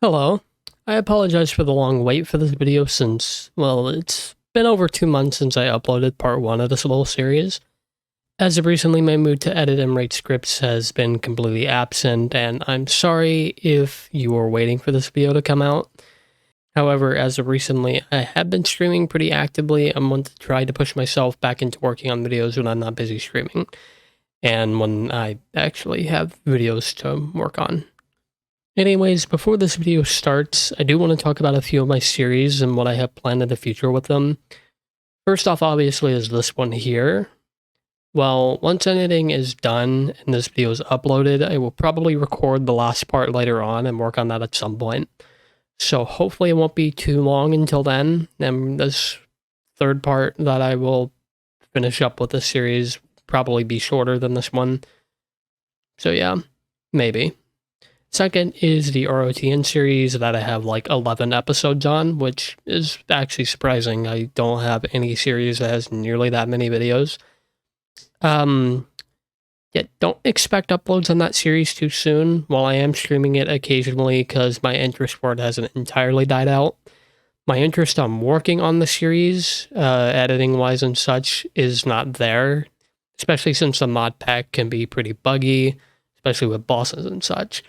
Hello. I apologize for the long wait for this video since, well, it's been over 2 months since I uploaded part 1 of this little series. As of recently, my mood to edit and write scripts has been completely absent, and I'm sorry if you were waiting for this video to come out. However, as of recently, I have been streaming pretty actively. I want to try to push myself back into working on videos when I'm not busy streaming, and when I actually have videos to work on. Anyways, before this video starts, I do want to talk about a few of my series and what I have planned in the future with them. First off, obviously, is this one here. Well, once editing is done and this video is uploaded, I will probably record the last part later on and work on that at some point. So hopefully it won't be too long until then, and this third part that I will finish up with this series will probably be shorter than this one. So yeah, maybe. Second is the ROTN series that I have like 11 episodes on, which is actually surprising. I don't have any series that has nearly that many videos. Yeah, don't expect uploads on that series too soon, while I am streaming it occasionally because my interest for it hasn't entirely died out. My interest on working on the series, editing-wise and such, is not there, especially since the mod pack can be pretty buggy, especially with bosses and such.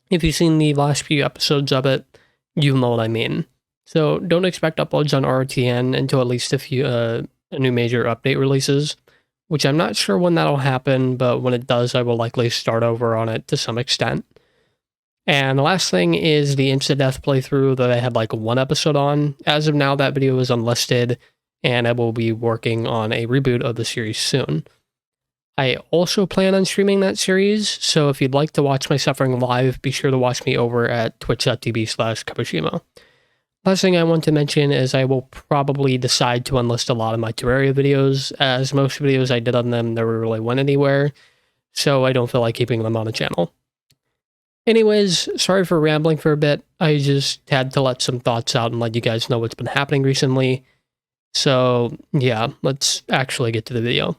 If you've seen the last few episodes of it, you'll know what I mean. So don't expect uploads on RTN until at least a new major update releases, which I'm not sure when that'll happen, but when it does, I will likely start over on it to some extent. And the last thing is the Insta-Death playthrough that I had like 1 episode on. As of now, that video is unlisted, and I will be working on a reboot of the series soon. I also plan on streaming that series, so if you'd like to watch my suffering live, be sure to watch me over at twitch.tv/Shimo. Last thing I want to mention is I will probably decide to unlist a lot of my Terraria videos, as most videos I did on them never really went anywhere, so I don't feel like keeping them on the channel. Anyways, sorry for rambling for a bit. I just had to let some thoughts out and let you guys know what's been happening recently. So yeah, let's actually get to the video.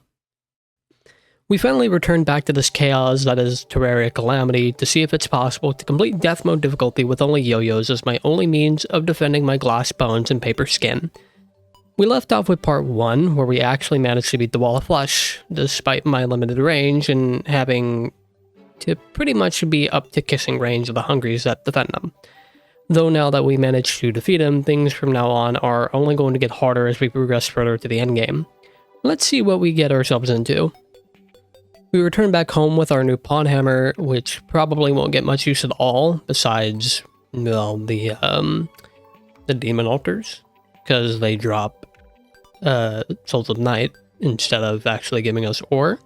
We finally returned back to this chaos that is Terraria Calamity to see if it's possible to complete death mode difficulty with only Yoyos as my only means of defending my glass bones and paper skin. We left off with part 1, where we actually managed to beat the wall of flesh, despite my limited range and having to pretty much be up to kissing range of the hungries that defend them. Though now that we managed to defeat him, things from now on are only going to get harder as we progress further to the endgame. Let's see what we get ourselves into. We return back home with our new pawn hammer, which probably won't get much use at all, besides, well, the demon altars, because they drop Souls of Night instead of actually giving us ore,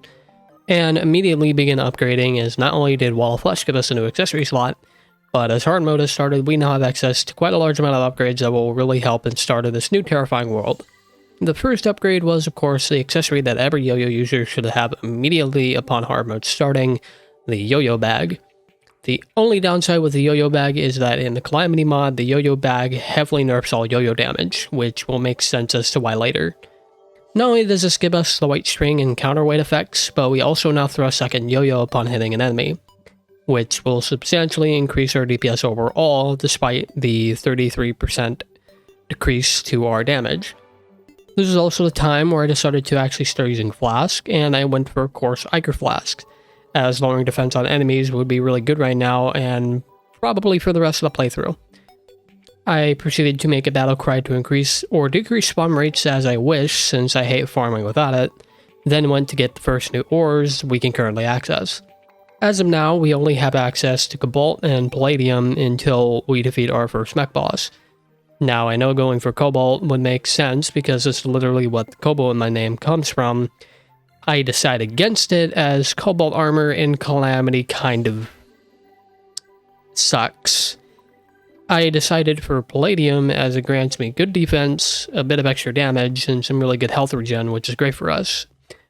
and immediately begin upgrading, as not only did Wall of Flesh give us a new accessory slot, but as hard mode has started, we now have access to quite a large amount of upgrades that will really help in start of this new terrifying world. The first upgrade was, of course, the accessory that every Yoyo user should have immediately upon hard mode starting, the Yoyo bag. The only downside with the Yoyo bag is that in the Calamity mod, the Yoyo bag heavily nerfs all Yoyo damage, which will make sense as to why later. Not only does this give us the white string and counterweight effects, but we also now throw a second Yoyo upon hitting an enemy, which will substantially increase our DPS overall, despite the 33% decrease to our damage. This is also the time where I decided to actually start using Flask, and I went for, of course, Ichor Flask, as lowering defense on enemies would be really good right now, and probably for the rest of the playthrough. I proceeded to make a battle cry to increase or decrease spawn rates as I wish, since I hate farming without it, then went to get the first new ores we can currently access. As of now, we only have access to Cobalt and Palladium until we defeat our first mech boss. Now, I know going for Cobalt would make sense because it's literally what Coba in my name comes from. I decide against it as Cobalt armor in Calamity kind of sucks. I decided for Palladium as it grants me good defense, a bit of extra damage, and some really good health regen, which is great for us.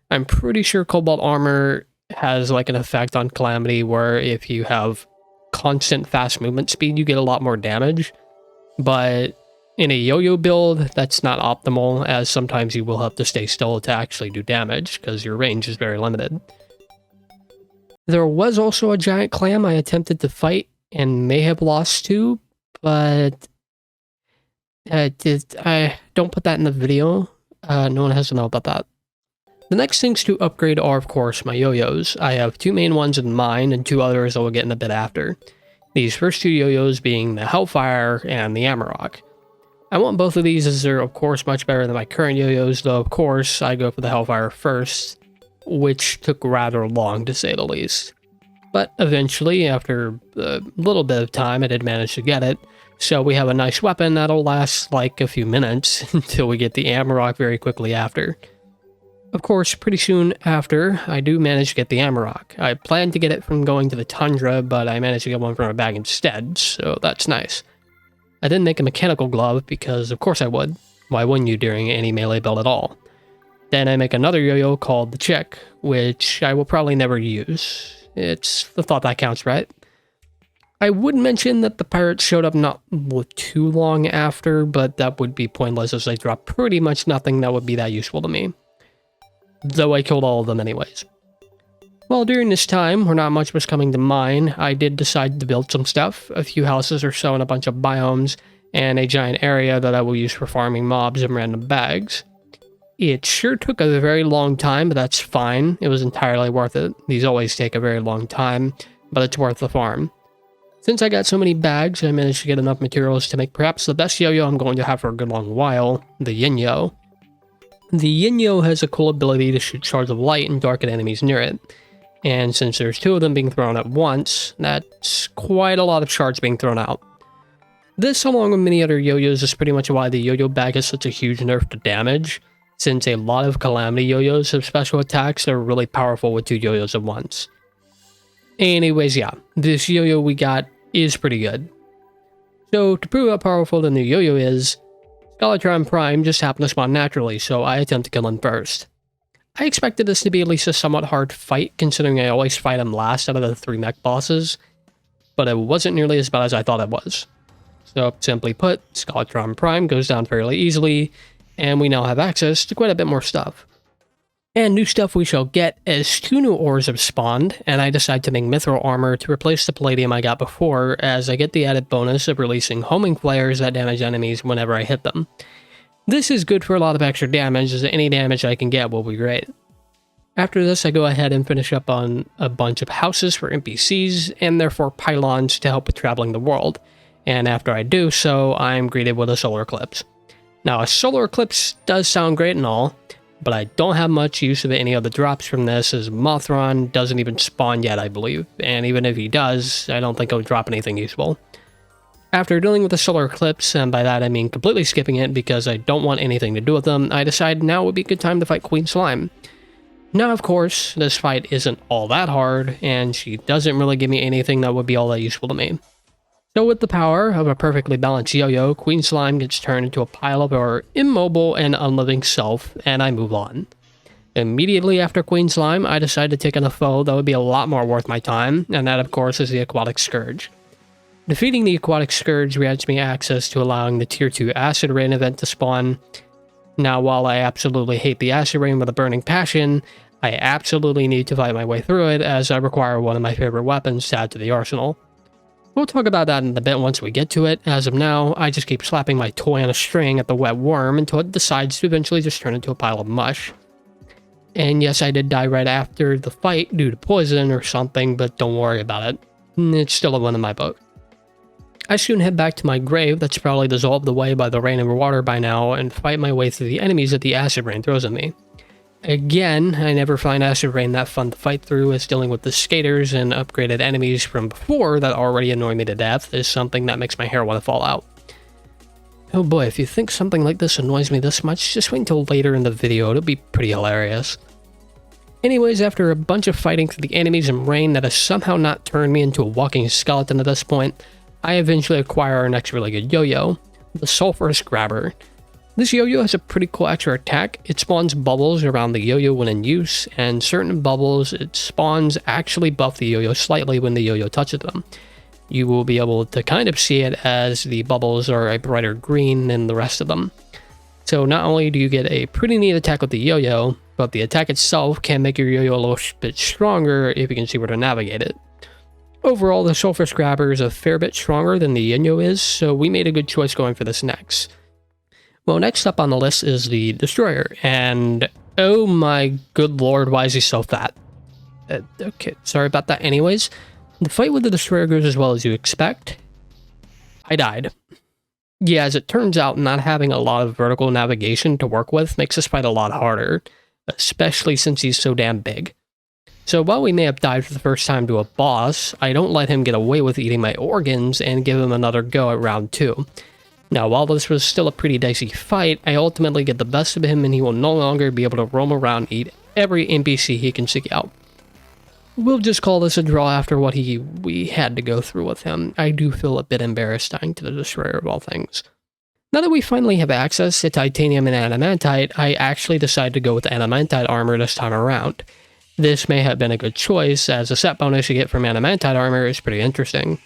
I'm pretty sure Cobalt armor has like an effect on Calamity where if you have constant fast movement speed, you get a lot more damage, but in a Yoyo build, that's not optimal, as sometimes you will have to stay still to actually do damage, because your range is very limited. There was also a giant clam I attempted to fight and may have lost 2, but I don't put that in the video. No one has to know about that. The next things to upgrade are, of course, my Yoyos. I have 2 main ones in mind and 2 others I will get in a bit after. These first 2 Yoyos being the Hellfire and the Amarok. I want both of these as they're, of course, much better than my current Yoyos, though, of course, I go for the Hellfire first, which took rather long, to say the least. But eventually, after a little bit of time, I did manage to get it. So we have a nice weapon that'll last like a few minutes until we get the Amarok very quickly after. Of course, pretty soon after, I do manage to get the Amarok. I planned to get it from going to the Tundra, but I managed to get one from a bag instead, so that's nice. I didn't make a mechanical glove because of course I would. Why wouldn't you during any melee build at all? Then I make another Yoyo called the Chick, which I will probably never use. It's the thought that counts, right? I would mention that the pirates showed up not too long after, but that would be pointless as they dropped pretty much nothing that would be that useful to me. Though I killed all of them anyways. Well, during this time, where not much was coming to mind, I did decide to build some stuff, a few houses or so in a bunch of biomes, and a giant area that I will use for farming mobs in random bags. It sure took a very long time, but that's fine. It was entirely worth it. These always take a very long time, but it's worth the farm. Since I got so many bags, I managed to get enough materials to make perhaps the best Yoyo I'm going to have for a good long while, the Yoyo. The Yoyo has a cool ability to shoot shards of light and darken enemies near it. And since there's 2 of them being thrown at once, that's quite a lot of shards being thrown out. This, along with many other Yoyos, is pretty much why the Yoyo bag has such a huge nerf to damage, since a lot of Calamity Yoyos have special attacks that are really powerful with 2 Yoyos at once. Anyways, yeah, this Yoyo we got is pretty good. So, to prove how powerful the new Yoyo is, Skeletron Prime just happened to spawn naturally, so I attempt to kill him first. I expected this to be at least a somewhat hard fight, considering I always fight him last out of the 3 mech bosses, but it wasn't nearly as bad as I thought it was. So, simply put, Skeletron Prime goes down fairly easily, and we now have access to quite a bit more stuff. And new stuff we shall get as 2 new ores have spawned, and I decide to make mithril armor to replace the palladium I got before, as I get the added bonus of releasing homing flares that damage enemies whenever I hit them. This is good for a lot of extra damage, as any damage I can get will be great. After this, I go ahead and finish up on a bunch of houses for NPCs, and therefore pylons to help with traveling the world, and after I do so, I'm greeted with a solar eclipse. Now, a solar eclipse does sound great and all, but I don't have much use of any of the drops from this, as Mothron doesn't even spawn yet, I believe, and even if he does, I don't think he'll drop anything useful. After dealing with the solar eclipse, and by that I mean completely skipping it because I don't want anything to do with them, I decide now would be a good time to fight Queen Slime. Now, of course, this fight isn't all that hard, and she doesn't really give me anything that would be all that useful to me. So with the power of a perfectly balanced Yoyo, Queen Slime gets turned into a pile of her immobile and unliving self, and I move on. Immediately after Queen Slime, I decide to take on a foe that would be a lot more worth my time, and that of course is the Aquatic Scourge. Defeating the Aquatic Scourge grants me access to allowing the Tier 2 Acid Rain event to spawn. Now, while I absolutely hate the Acid Rain with a burning passion, I absolutely need to fight my way through it, as I require one of my favorite weapons to add to the arsenal. We'll talk about that in a bit once we get to it. As of now, I just keep slapping my toy on a string at the wet worm until it decides to eventually just turn into a pile of mush. And yes, I did die right after the fight due to poison or something, but don't worry about it. It's still a win in my book. I soon head back to my grave that's probably dissolved away by the rain and water by now and fight my way through the enemies that the acid rain throws at me. Again, I never find acid rain that fun to fight through, as dealing with the skaters and upgraded enemies from before that already annoy me to death is something that makes my hair want to fall out. Oh boy, if you think something like this annoys me this much, just wait until later in the video, it'll be pretty hilarious. Anyways, after a bunch of fighting through the enemies and rain that has somehow not turned me into a walking skeleton at this point, I eventually acquire our next really good Yoyo, the Sulphurous Grabber. This Yoyo has a pretty cool extra attack. It spawns bubbles around the Yoyo when in use, and certain bubbles it spawns actually buff the Yoyo slightly when the Yoyo touches them. You will be able to kind of see it as the bubbles are a brighter green than the rest of them. So not only do you get a pretty neat attack with the Yoyo, but the attack itself can make your Yoyo a little bit stronger if you can see where to navigate it. Overall, the Sulfur Scrabber is a fair bit stronger than the Yoyo is, so we made a good choice going for this next. Well, next up on the list is the Destroyer, and oh my good lord, why is he so fat? Okay, sorry about that. Anyways, the fight with the Destroyer goes as well as you expect. I died. Yeah, as it turns out, not having a lot of vertical navigation to work with makes this fight a lot harder, especially since he's so damn big. So while we may have died for the first time to a boss, I don't let him get away with eating my organs and give him another go at round 2. Now, while this was still a pretty dicey fight, I ultimately get the best of him and he will no longer be able to roam around and eat every NPC he can seek out. We'll just call this a draw after what we had to go through with him. I do feel a bit embarrassed dying to the Destroyer of all things. Now that we finally have access to titanium and adamantite, I actually decided to go with adamantite armor this time around. This may have been a good choice, as the set bonus you get from adamantite armor is pretty interesting,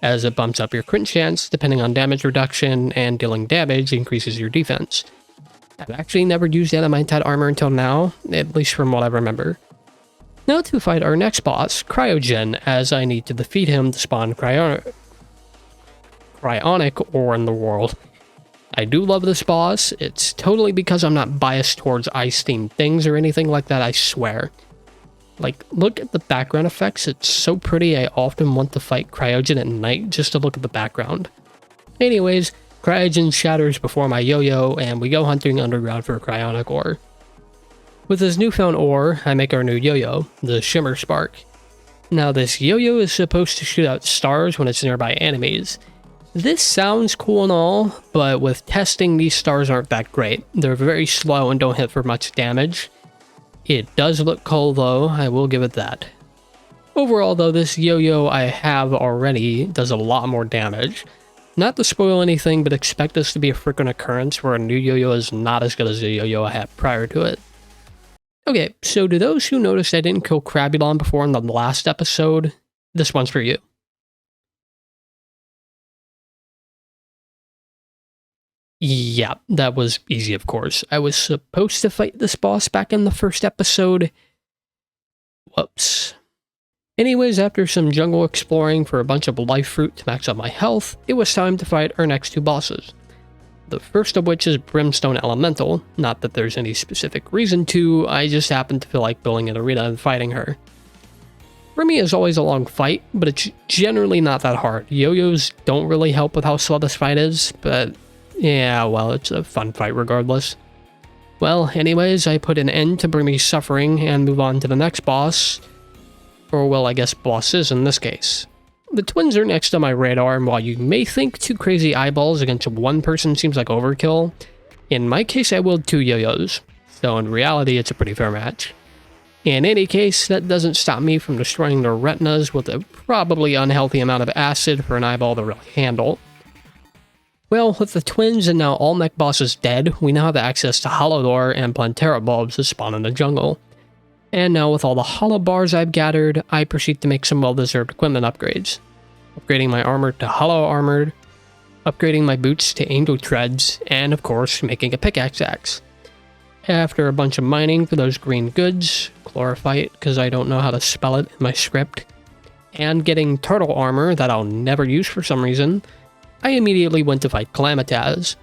as it bumps up your crit chance depending on damage reduction, and dealing damage increases your defense. I've actually never used adamantite armor until now, at least from what I remember. Now to fight our next boss, Cryogen, as I need to defeat him to spawn cryonic ore in the world. I do love this boss. It's totally because I'm not biased towards ice-themed things or anything like that, I swear. Like, look at the background effects. It's so pretty, I often want to fight Cryogen at night just to look at the background. Anyways, Cryogen shatters before my Yoyo, and we go hunting underground for cryonic ore. With this newfound ore, I make our new Yoyo, the Shimmer Spark. Now, this Yoyo is supposed to shoot out stars when it's nearby enemies. This sounds cool and all, but with testing, these stars aren't that great. They're very slow and don't hit for much damage. It does look cool though, I will give it that. Overall though, this Yoyo I have already does a lot more damage. Not to spoil anything, but expect this to be a frequent occurrence where a new Yoyo is not as good as the Yoyo I had prior to it. Okay, so to those who noticed I didn't kill Crabulon before in the last episode, this one's for you. Yeah, that was easy, of course. I was supposed to fight this boss back in the first episode. Whoops. Anyways, after some jungle exploring for a bunch of life fruit to max up my health, it was time to fight our next two bosses. The first of which is Brimstone Elemental. Not that there's any specific reason to, I just happened to feel like building an arena and fighting her. Brimmy is always a long fight, but it's generally not that hard. Yoyos don't really help with how slow this fight is, but yeah, well, it's a fun fight regardless. Well, anyways, I put an end to Brimmy's suffering and move on to the next boss. Or, well, I guess bosses in this case. The twins are next on my radar, and while you may think 2 crazy eyeballs against one person seems like overkill, in my case I willed 2 Yoyos, so in reality it's a pretty fair match. In any case, that doesn't stop me from destroying their retinas with a probably unhealthy amount of acid for an eyeball to really handle. Well, with the twins and now all mech bosses dead, we now have access to Hollow Door and Plantera bulbs that spawn in the jungle. And now with all the hollow bars I've gathered, I proceed to make some well-deserved equipment upgrades. Upgrading my armor to Hollow Armored, upgrading my boots to Angel Treads, and of course making a pickaxe axe. After a bunch of mining for those green goods, chlorophyte because I don't know how to spell it in my script, and getting turtle armor that I'll never use for some reason, I immediately went to fight Calamitas.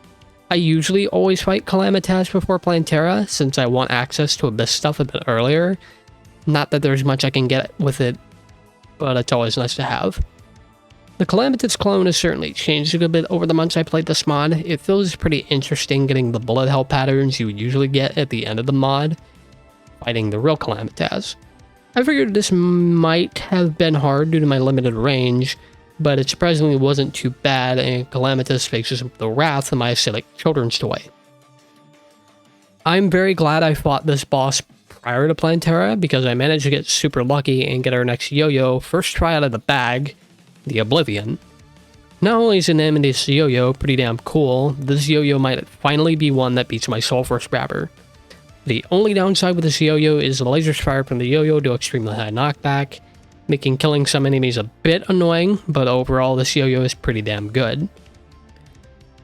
I usually always fight Calamitas before Plantera, since I want access to Abyss stuff a bit earlier. Not that there's much I can get with it, but it's always nice to have. The Calamitas clone has certainly changed a good bit over the months I played this mod. It feels pretty interesting getting the bullet hell patterns you would usually get at the end of the mod, fighting the real Calamitas. I figured this might have been hard due to my limited range, but it surprisingly wasn't too bad, and Calamitas faces the wrath of my acidic children's toy. I'm very glad I fought this boss prior to Plantera, because I managed to get super lucky and get our next Yoyo first try out of the bag, the Oblivion. Not only is an Nemesis Yoyo pretty damn cool, this Yoyo might finally be one that beats my Sulfur Scrabber. The only downside with this Yoyo is the lasers fired from the Yoyo do extremely high knockback, making killing some enemies a bit annoying, but overall this Yoyo is pretty damn good.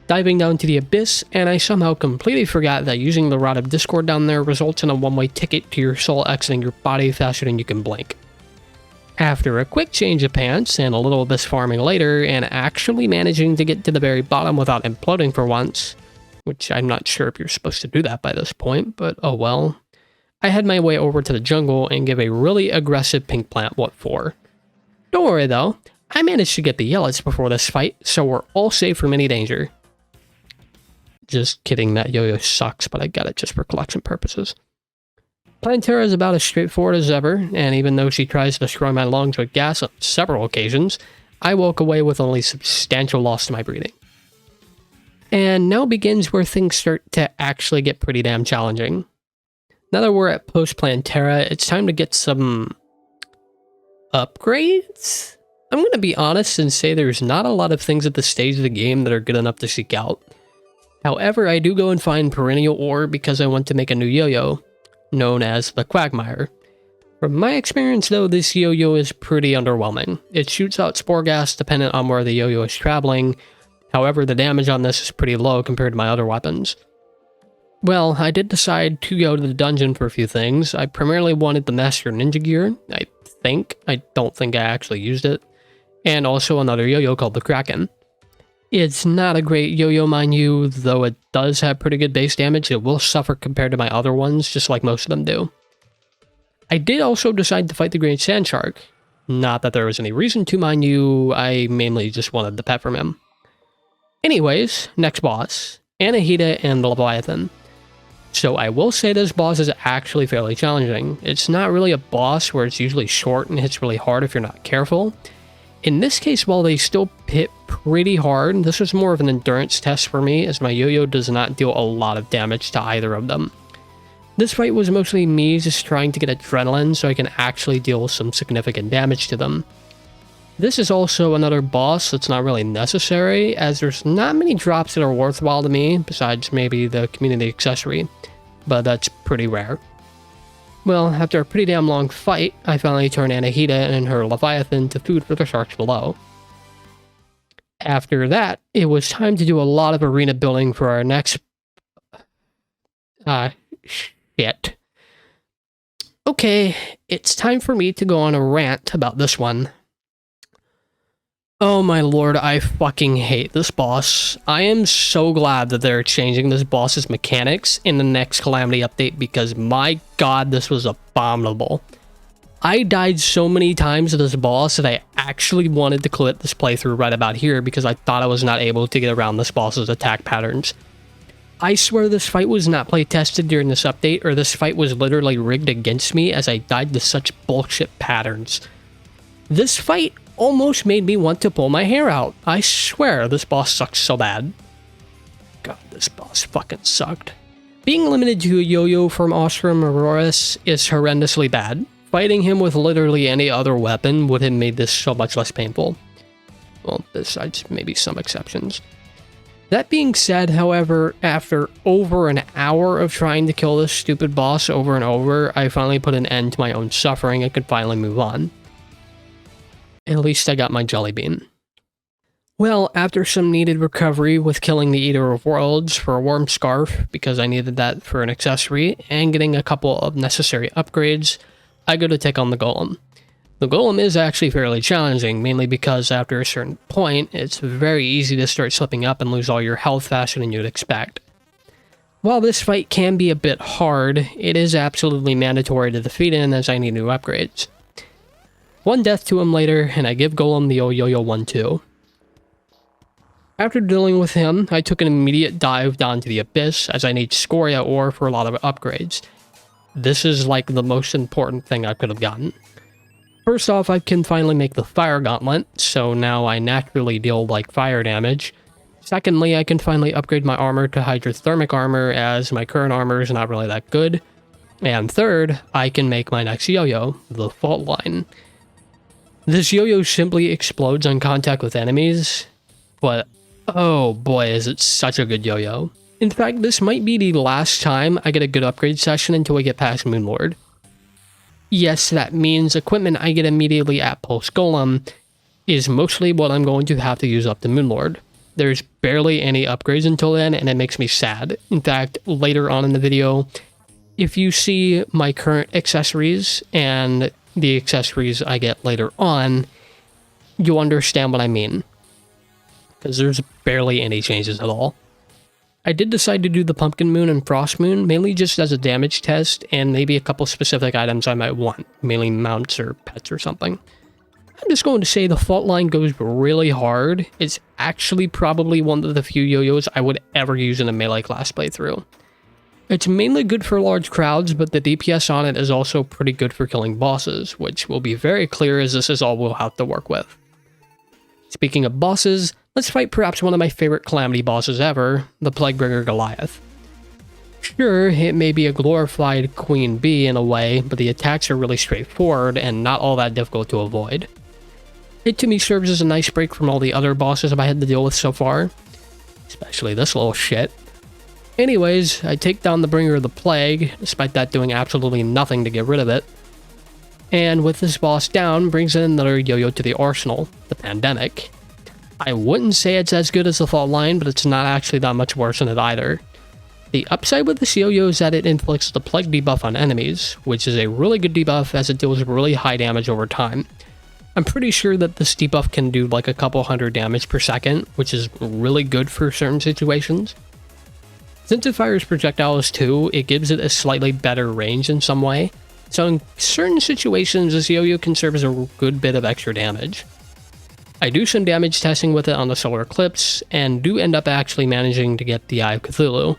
Diving down to the Abyss, and I somehow completely forgot that using the Rod of Discord down there results in a one-way ticket to your soul exiting your body faster than you can blink. After a quick change of pants and a little of this farming later, and actually managing to get to the very bottom without imploding for once, which I'm not sure if you're supposed to do that by this point, but oh well, I head my way over to the jungle and give a really aggressive pink plant what for. Don't worry though, I managed to get the Yoyos before this fight, so we're all safe from any danger. Just kidding, that Yoyo sucks, but I got it just for collection purposes. Plantera is about as straightforward as ever, and even though she tries to destroy my lungs with gas on several occasions, I walk away with only substantial loss to my breathing. And now begins where things start to actually get pretty damn challenging. Now that we're at Post-plantera, it's time to get some upgrades? I'm going to be honest and say there's not a lot of things at this stage of the game that are good enough to seek out. However, I do go and find perennial ore because I want to make a new Yoyo, known as the Quagmire. From my experience though, this Yoyo is pretty underwhelming. It shoots out spore gas dependent on where the Yoyo is traveling. However, the damage on this is pretty low compared to my other weapons. Well, I did decide to go to the dungeon for a few things. I primarily wanted the Master Ninja gear, I think. I don't think I actually used it. And also another Yoyo called the Kraken. It's not a great Yoyo, mind you, though it does have pretty good base damage. It will suffer compared to my other ones, just like most of them do. I did also decide to fight the Great Sand Shark. Not that there was any reason to, mind you, I mainly just wanted the pet from him. Anyways, next boss, Anahita and the Leviathan. So I will say this boss is actually fairly challenging. It's not really a boss where it's usually short and hits really hard if you're not careful. In this case, while they still hit pretty hard, this was more of an endurance test for me, as my Yoyo does not deal a lot of damage to either of them. This fight was mostly me just trying to get adrenaline so I can actually deal some significant damage to them. This is also another boss that's not really necessary, as there's not many drops that are worthwhile to me, besides maybe the community accessory, but that's pretty rare. Well, after a pretty damn long fight, I finally turned Anahita and her Leviathan to food for the sharks below. After that, it was time to do a lot of arena building for our next... shit. Okay, it's time for me to go on a rant about this one. Oh my lord, I fucking hate this boss. I am so glad that they're changing this boss's mechanics in the next Calamity update because my god, this was abominable. I died so many times to this boss that I actually wanted to quit this playthrough right about here because I thought I was not able to get around this boss's attack patterns. I swear this fight was not play tested during this update, or this fight was literally rigged against me as I died to such bullshit patterns. This fight almost made me want to pull my hair out. I swear this boss sucks so bad. God, this boss fucking sucked. Being limited to a Yoyo from Ostrom Auroras is horrendously bad. Fighting him with literally any other weapon would have made this so much less painful. Well, besides maybe some exceptions. That being said, however, after over an hour of trying to kill this stupid boss over and over, I finally put an end to my own suffering and could finally move on. At least I got my jelly bean. Well, after some needed recovery with killing the Eater of Worlds for a warm scarf, because I needed that for an accessory, and getting a couple of necessary upgrades, I go to take on the Golem. The Golem is actually fairly challenging, mainly because after a certain point, it's very easy to start slipping up and lose all your health faster than you'd expect. While this fight can be a bit hard, it is absolutely mandatory to defeat him as I need new upgrades. One death to him later, and I give Golem the old Yoyo 1-2. After dealing with him, I took an immediate dive down to the Abyss, as I need Scoria ore for a lot of upgrades. This is like the most important thing I could have gotten. First off, I can finally make the Fire Gauntlet, so now I naturally deal like fire damage. Secondly, I can finally upgrade my armor to hydrothermic armor, as my current armor is not really that good. And third, I can make my next Yoyo, the Fault Line. This Yoyo simply explodes on contact with enemies, but oh boy is it such a good Yoyo. In fact, this might be the last time I get a good upgrade session until I get past Moonlord. Yes, that means equipment I get immediately at Post-golem is mostly what I'm going to have to use up to Moonlord. There's barely any upgrades until then, and it makes me sad. In fact, later on in the video, if you see my current accessories and the accessories I get later on, you'll understand what I mean. Because there's barely any changes at all. I did decide to do the Pumpkin Moon and Frost Moon, mainly just as a damage test, and maybe a couple specific items I might want, mainly mounts or pets or something. I'm just going to say the fault line goes really hard. It's actually probably one of the few yo-yos I would ever use in a melee class playthrough. It's mainly good for large crowds, but the DPS on it is also pretty good for killing bosses, which will be very clear as this is all we'll have to work with. Speaking of bosses, let's fight perhaps one of my favorite Calamity bosses ever, the Plaguebringer Goliath. Sure, it may be a glorified Queen Bee in a way, but the attacks are really straightforward and not all that difficult to avoid. It to me serves as a nice break from all the other bosses I've had to deal with so far, especially this little shit. Anyways, I take down the Bringer of the Plague, despite that doing absolutely nothing to get rid of it. And with this boss down, brings in another yo-yo to the arsenal, the Pandemic. I wouldn't say it's as good as the fault line, but it's not actually that much worse than it either. The upside with this yo-yo is that it inflicts the Plague debuff on enemies, which is a really good debuff as it deals really high damage over time. I'm pretty sure that this debuff can do like a couple hundred damage per second, which is really good for certain situations. Since it fires projectiles too, it gives it a slightly better range in some way, so in certain situations this yo-yo can serve as a good bit of extra damage. I do some damage testing with it on the solar eclipse, and do end up actually managing to get the Eye of Cthulhu.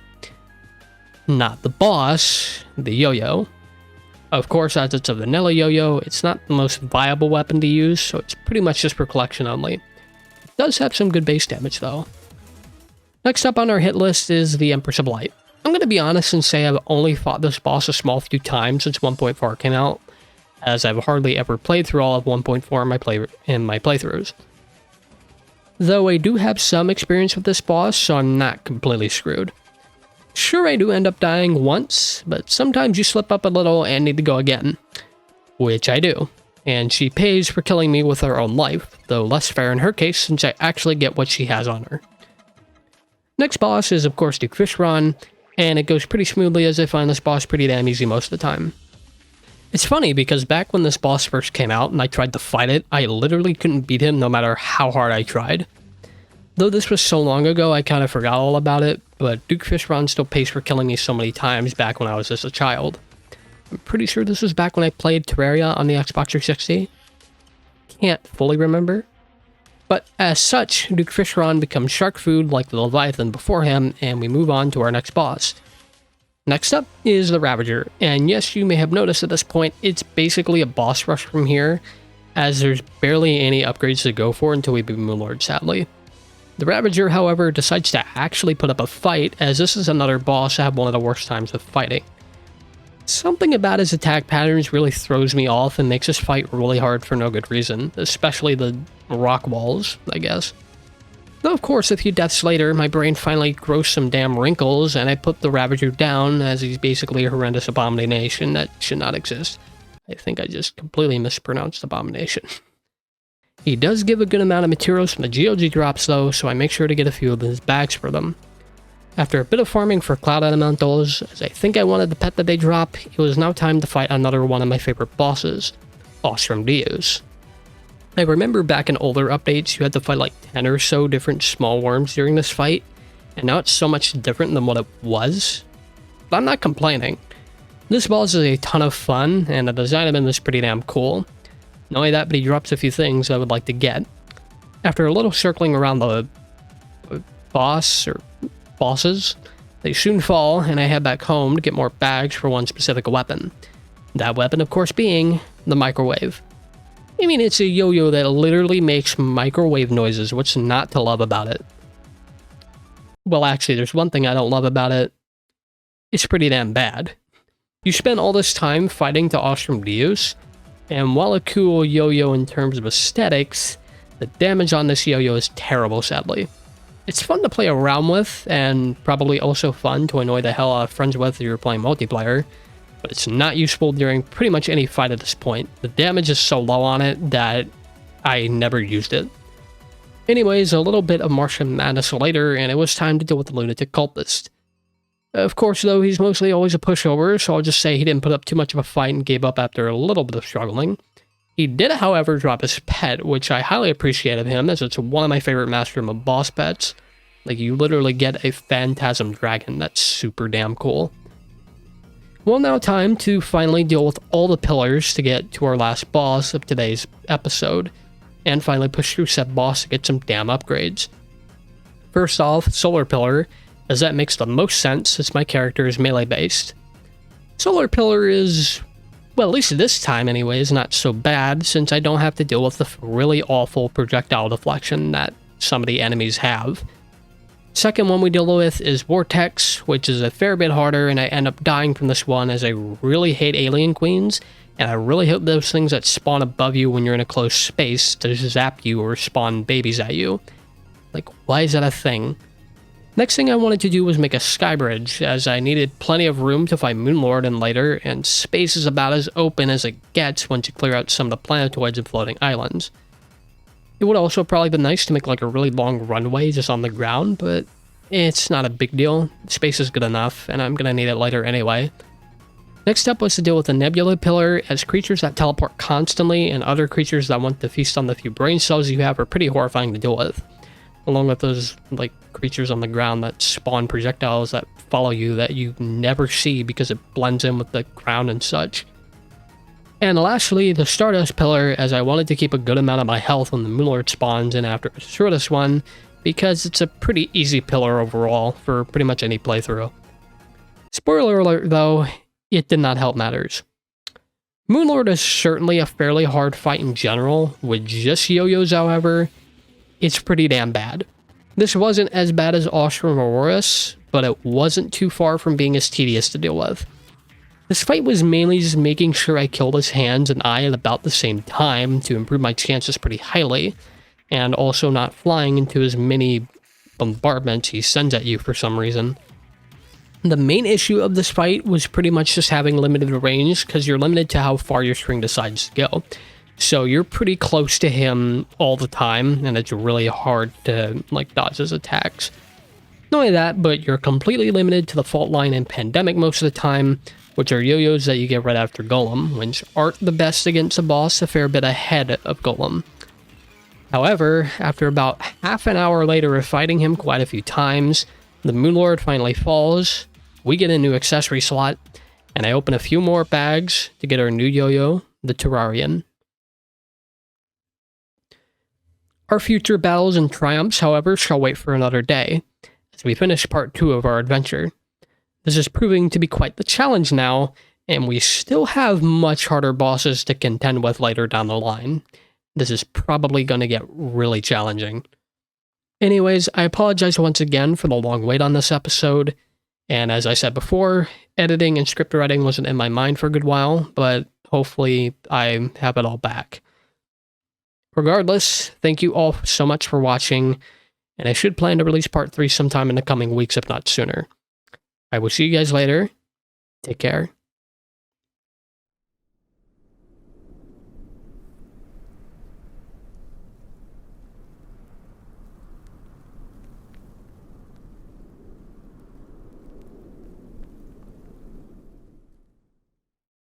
Not the boss, the yo-yo. Of course, as it's a vanilla yo-yo, it's not the most viable weapon to use, so it's pretty much just for collection only. It does have some good base damage though. Next up on our hit list is the Empress of Light. I'm going to be honest and say I've only fought this boss a small few times since 1.4 came out, as I've hardly ever played through all of 1.4 in my playthroughs. Though I do have some experience with this boss, so I'm not completely screwed. Sure, I do end up dying once, but sometimes you slip up a little and need to go again. Which I do. And she pays for killing me with her own life, though less fair in her case since I actually get what she has on her. Next boss is of course Duke Fishron, and it goes pretty smoothly as I find this boss pretty damn easy most of the time. It's funny because back when this boss first came out and I tried to fight it, I literally couldn't beat him no matter how hard I tried. Though this was so long ago, I kind of forgot all about it, but Duke Fishron still pays for killing me so many times back when I was just a child. I'm pretty sure this was back when I played Terraria on the Xbox 360. Can't fully remember. But as such, Duke Fishron becomes shark food like the Leviathan before him, and we move on to our next boss. Next up is the Ravager, and yes, you may have noticed at this point, it's basically a boss rush from here, as there's barely any upgrades to go for until we beat Moonlord, sadly. The Ravager, however, decides to actually put up a fight, as this is another boss I have one of the worst times with fighting. Something about his attack patterns really throws me off and makes this fight really hard for no good reason, especially the rock walls, I guess. Though of course, a few deaths later, my brain finally grows some damn wrinkles, and I put the Ravager down, as he's basically a horrendous abomination that should not exist. I think I just completely mispronounced abomination. He does give a good amount of materials from the GOG drops though, so I make sure to get a few of his bags for them. After a bit of farming for Cloud Elementals, as I think I wanted the pet that they drop, it was now time to fight another one of my favorite bosses, Ostrom Deus. I remember back in older updates you had to fight like 10 or so different small worms during this fight, and now it's so much different than what it was. But I'm not complaining. This boss is a ton of fun, and the design of him is pretty damn cool. Not only that, but he drops a few things I would like to get. After a little circling around the boss, or bosses, they soon fall, and I head back home to get more bags for one specific weapon. That weapon, of course, being the microwave. I mean, it's a yo-yo that literally makes microwave noises. What's not to love about it? Well, actually, there's one thing I don't love about it. It's pretty damn bad. You spend all this time fighting to Ostrom Deus, and while a cool yo-yo in terms of aesthetics, the damage on this yo-yo is terrible, sadly. It's fun to play around with, and probably also fun to annoy the hell out of friends with if you're playing multiplayer, but it's not useful during pretty much any fight at this point. The damage is so low on it that I never used it. Anyways, a little bit of Martian madness later, and it was time to deal with the lunatic cultist. Of course, though, he's mostly always a pushover, so I'll just say he didn't put up too much of a fight and gave up after a little bit of struggling. He did, however, drop his pet, which I highly appreciate of him, as it's one of my favorite Master Mode boss pets. Like, you literally get a Phantasm Dragon. That's super damn cool. Well, now time to finally deal with all the pillars to get to our last boss of today's episode, and finally push through said boss to get some damn upgrades. First off, Solar Pillar, as that makes the most sense since my character is melee based. Solar Pillar is, well, at least this time anyway, is not so bad since I don't have to deal with the really awful projectile deflection that some of the enemies have. Second one we deal with is Vortex, which is a fair bit harder, and I end up dying from this one as I really hate alien queens, and I really hope those things that spawn above you when you're in a close space to zap you or spawn babies at you. Like, why is that a thing? Next thing I wanted to do was make a sky bridge, as I needed plenty of room to fight Moonlord and later, and space is about as open as it gets once you clear out some of the planetoids and floating islands. It would also probably be nice to make like a really long runway just on the ground, but it's not a big deal. Space is good enough, and I'm gonna need it later anyway. Next up was to deal with the Nebula Pillar, as creatures that teleport constantly and other creatures that want to feast on the few brain cells you have are pretty horrifying to deal with. Along with those like creatures on the ground that spawn projectiles that follow you that you never see because it blends in with the ground and such. And lastly, the Stardust Pillar, as I wanted to keep a good amount of my health when the Moonlord spawns in after the shortest one, because it's a pretty easy pillar overall for pretty much any playthrough. Spoiler alert though, it did not help matters. Moonlord is certainly a fairly hard fight in general, with just Yoyos however, it's pretty damn bad. This wasn't as bad as Ostrom or Horus, but it wasn't too far from being as tedious to deal with. This fight was mainly just making sure I killed his hands and eye at about the same time to improve my chances pretty highly, and also not flying into as many bombardments he sends at you for some reason. The main issue of this fight was pretty much just having limited range, because you're limited to how far your string decides to go. So you're pretty close to him all the time, and it's really hard to like dodge his attacks. Not only that, but you're completely limited to the fault line and pandemic most of the time, which are Yoyos that you get right after Golem, which aren't the best against a boss a fair bit ahead of Golem. However, after about half an hour later of fighting him quite a few times, the Moonlord finally falls, we get a new accessory slot, and I open a few more bags to get our new Yoyo, the Terrarian. Our future battles and triumphs, however, shall wait for another day, as we finish part 2 of our adventure. This is proving to be quite the challenge now, and we still have much harder bosses to contend with later down the line. This is probably going to get really challenging. Anyways, I apologize once again for the long wait on this episode, and as I said before, editing and script writing wasn't in my mind for a good while, but hopefully I have it all back. Regardless, thank you all so much for watching, and I should plan to release part 3 sometime in the coming weeks, if not sooner. I will see you guys later. Take care.